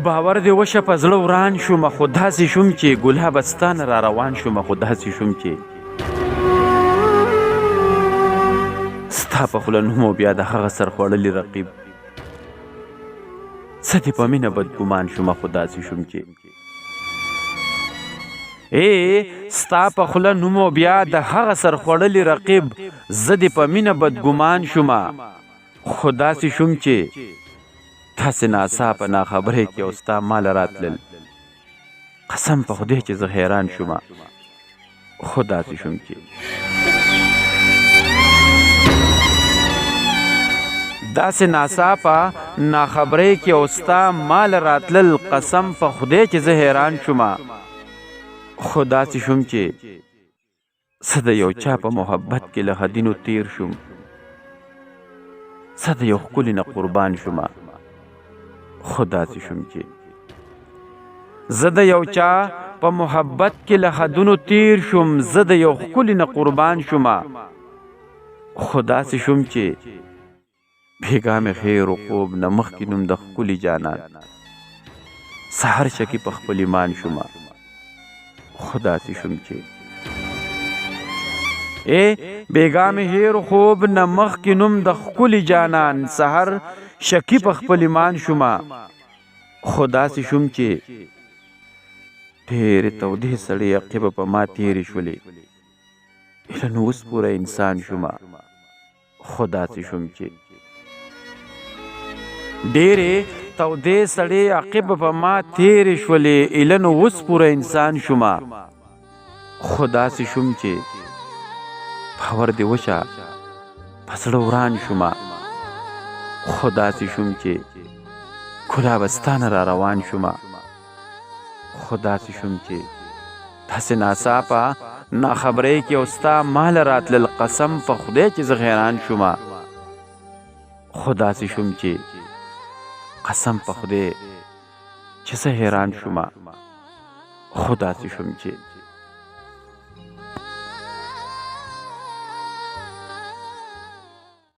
باور دې وشه په زړه وران شومه خو داسې شوم چې ګلابه ستا نه را روان شومه خو داسې شوم چې ستا په خوله نوم او بیا د هغه سرخوړلي رقیب څه دې په مینه بدګمان شومه خو داسې شوم چې ستا په خوله نوم او بیا د هغه سرخوړلي رقیب زه دې په مینه بدګمان شومه خو داسې شوم چې تاسې ناڅاپه ناخبرۍ کې او ستا ماله راتلل قسم په خدای چې زه حیران شومه خو داسې شوم چې داسې ناڅاپه ناخبرۍ کې او ستا ماله راتلل قسم په خدای چې زه حیران شومه خو داسې شوم چې څه د یو چا په محبت کې له حدینو تیر شوم څه د یو ښکلي نه قربان شومه خو داسې شوم چې زه د یو چا په محبت کې له حدونو تیر شوم زه د یو ښکلي نه قربان شومه خو داسې شوم چې بېګا مې خیر و خوب نه مخکې نوم د ښکلي جانان سحر شکي په خپل ایمان شومه خو داسې شوم چې بېګا مې هیر خوب نه مخکې نوم د ښکلي جانان سحر شکي په خپل ایمان شومه خو داسې شوم چې ډېرې تودې سړې عقیبه په ما تېرې شولې ایله نو اوس پوره انسان شومه خو داسې شوم چې ډېرې تودې سړې عقیبه په ما تېرې شولې ایله نو اوس پوره انسان شومه خو داسې شوم چې باور دې وشه په زړه وران شومه خو داسې شوم چې ګلابه ستا نه را روان شومه خو داسې شوم چې داسې ناڅاپه ناخبرۍ کې او ستا ماله راتلل قسم په خدای چې زه حیران شومه خو داسې شوم چې قسم په خدای چې زه حیران شومه خو داسې شوم چې